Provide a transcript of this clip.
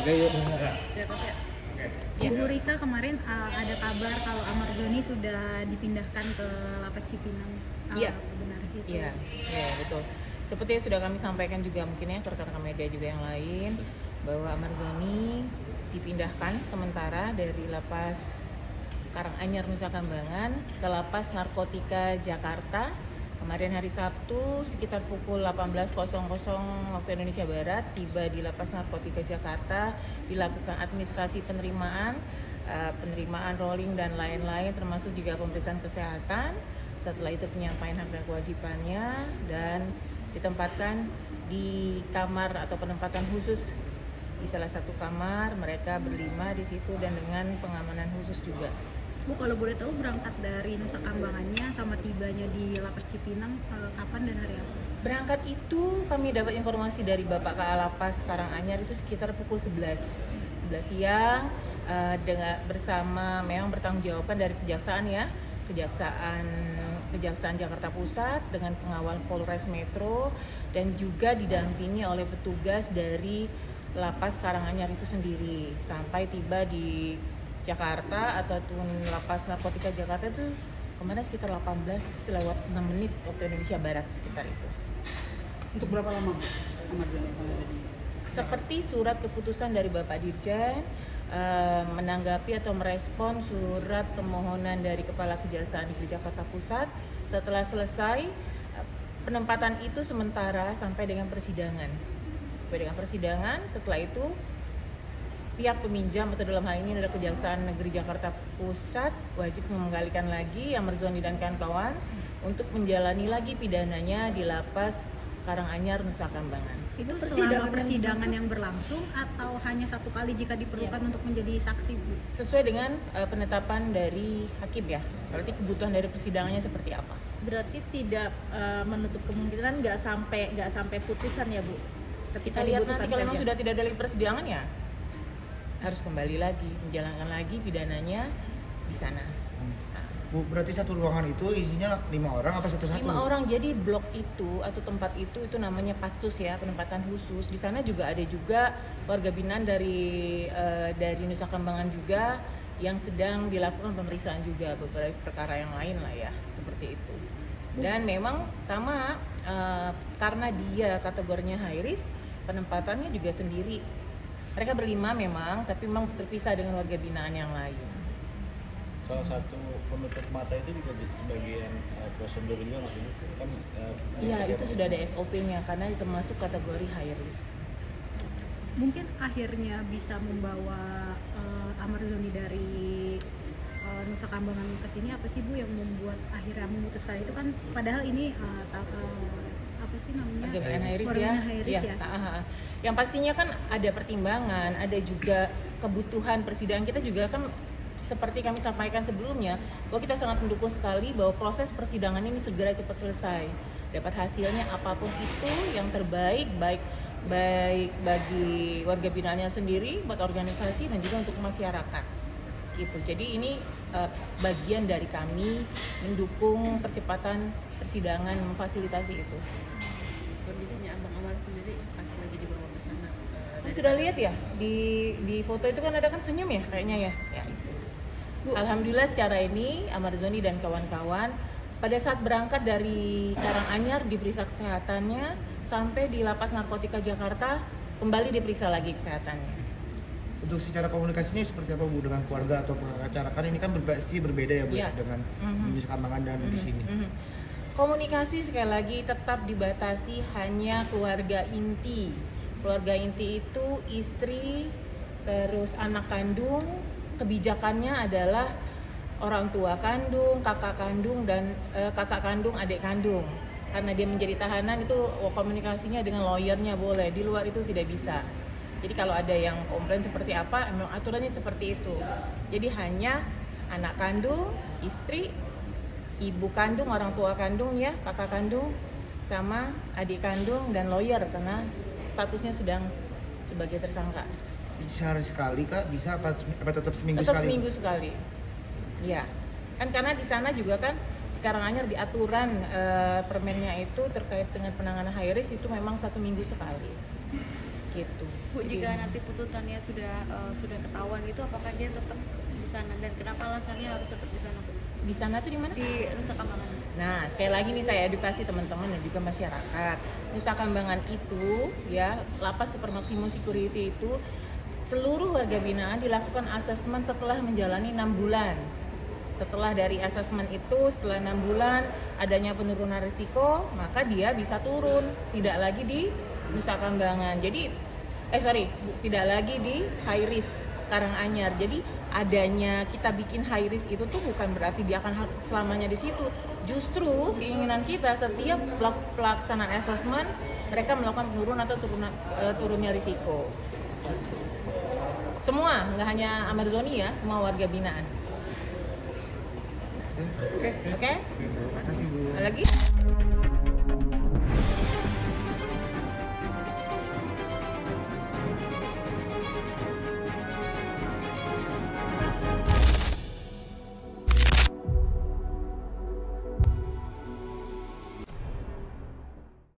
Oke yuk. Ya. Bu Rika, kemarin ada kabar kalau Amarzoni sudah dipindahkan ke Lapas Cipinang. Iya. Benar itu? Iya, betul. Seperti yang sudah kami sampaikan juga mungkin ya ke rekan-rekan media juga yang lain, bahwa Amarzoni dipindahkan sementara dari Lapas Karanganyar Nusa Kambangan ke Lapas Narkotika Jakarta kemarin hari Sabtu sekitar pukul 18.00 waktu Indonesia Barat, tiba di Lapas Narkotika Jakarta, dilakukan administrasi penerimaan rolling dan lain-lain, termasuk juga pemeriksaan kesehatan. Setelah itu penyampaian hak dan kewajibannya, dan ditempatkan di kamar atau penempatan khusus di salah satu kamar, mereka berlima di situ dan dengan pengamanan khusus juga. Bu, kalau boleh tahu berangkat dari Nusa Kambangannya sama tibanya di Lapas Cipinang kapan dan hari apa? Berangkat itu kami dapat informasi dari Bapak KA Lapas Karanganyar itu sekitar pukul 11 siang, dengan bersama memang bertanggungjawaban dari Kejaksaan ya, Kejaksaan Jakarta Pusat dengan pengawal Polres Metro, dan juga didampingi oleh petugas dari Lapas Karanganyar itu sendiri sampai tiba di Jakarta ataupun Lapas Narkotika Jakarta itu kemarin sekitar 18:06 waktu Indonesia Barat sekitar itu. Untuk berapa lama Amarzoni akan ada di? Seperti surat keputusan dari Bapak Dirjen menanggapi atau merespon surat permohonan dari Kepala Kejaksaan Negeri Jakarta Pusat, setelah selesai penempatan itu sementara sampai dengan persidangan. Setelah itu pihak peminjam atau dalam hal ini adalah Kejaksaan Negeri Jakarta Pusat wajib mengembalikan lagi Amarzoni dan kawan-kawan untuk menjalani lagi pidananya di Lapas Karanganyar Nusa Kambangan. Itu selama persidangan yang berlangsung atau hanya satu kali jika diperlukan untuk menjadi saksi, Bu? Sesuai dengan penetapan dari hakim ya. Berarti kebutuhan dari persidangannya seperti apa? Berarti tidak menutup kemungkinan nggak sampai putusan ya, Bu? Kita lihat nanti kalau memang sudah tidak ada lagi persidangan ya harus kembali lagi menjalankan lagi pidananya di sana. Bu, berarti satu ruangan itu isinya 5 orang apa satu-satu? 5 orang. Jadi blok itu atau tempat itu namanya patsus ya, penempatan khusus. Di sana juga ada juga warga binaan dari Nusa Kambangan juga yang sedang dilakukan pemeriksaan juga, beberapa perkara yang lain lah ya, seperti itu. Dan memang sama karena dia kategorinya high risk, penempatannya juga sendiri. Mereka berlima memang, tapi memang terpisah dengan warga binaan yang lain. Salah satu penutup mata itu juga sebagian prosedur juga maksudnya kan? Iya, itu sudah ada SOP-nya karena termasuk kategori high risk. Mungkin akhirnya bisa membawa Amarzoni dari Nusa Kambangan ke sini apa sih, Bu, yang membuat akhirnya memutuskan itu kan padahal ini apa sih namanya? Warga high risk Warga ya. high risk ya. Yang pastinya kan ada pertimbangan, ada juga kebutuhan persidangan. Kita juga kan seperti kami sampaikan sebelumnya bahwa kita sangat mendukung sekali bahwa proses persidangan ini segera cepat selesai. Dapat hasilnya apapun itu yang terbaik, baik bagi warga binaannya sendiri, buat organisasi dan juga untuk masyarakat. Gitu. Jadi ini bagian dari kami mendukung percepatan persidangan, memfasilitasi itu. Kondisinya Abang Amar sendiri pas lagi dibawa ke sana. Sudah lihat ya di foto itu kan ada kan senyum ya kayaknya ya. Ya itu. Bu, alhamdulillah secara ini Amarzoni dan kawan-kawan pada saat berangkat dari Karanganyar diperiksa kesehatannya, sampai di Lapas Narkotika Jakarta kembali diperiksa lagi kesehatannya. Untuk secara komunikasinya seperti apa, Bu, dengan keluarga atau pengacara? Kan ini kan pasti berbeda ya, Bu, Ya. dengan di Nusa Kambangan dan di sini. Komunikasi sekali lagi tetap dibatasi hanya keluarga inti. Keluarga inti itu istri, terus anak kandung. Kebijakannya adalah orang tua kandung, kakak kandung, dan kakak kandung, adik kandung. Karena dia menjadi tahanan itu komunikasinya dengan lawyernya boleh, di luar itu tidak bisa. Jadi kalau ada yang komplain seperti apa, memang aturannya seperti itu. Jadi hanya anak kandung, istri, ibu kandung, orang tua kandung ya, kakak kandung, sama adik kandung dan lawyer karena statusnya sedang sebagai tersangka. Sehari sekali Kak, bisa apa tetap seminggu Tetap sekali? seminggu sekali. Iya. Kan karena di sana juga kan di Karanganyar di aturan permennya itu terkait dengan penanganan high risk itu memang 1 minggu sekali. gitu. Bu, jika Jadi, nanti putusannya sudah ketahuan gitu, apakah dia tetap di sana dan kenapa alasannya harus tetap di sana, Bu? di sana tuh di mana? Di Nusa Kambangan. Nah, sekali lagi nih saya edukasi teman-teman dan juga masyarakat. Nusa Kambangan itu ya, lapas super maksimum security itu seluruh warga binaan dilakukan asesmen setelah menjalani 6 bulan. Setelah dari asesmen itu, setelah 6 bulan adanya penurunan risiko, maka dia bisa turun, tidak lagi di Nusa Kambangan. Jadi tidak lagi di high risk Karanganyar. Jadi adanya kita bikin high risk itu tuh bukan berarti dia akan selamanya di situ. Justru keinginan kita setiap pelaksanaan asesmen mereka melakukan penurunan atau turunnya risiko. Semua, nggak hanya Amarzoni ya, semua warga binaan. Oke? Terima kasih Bu. Ada lagi?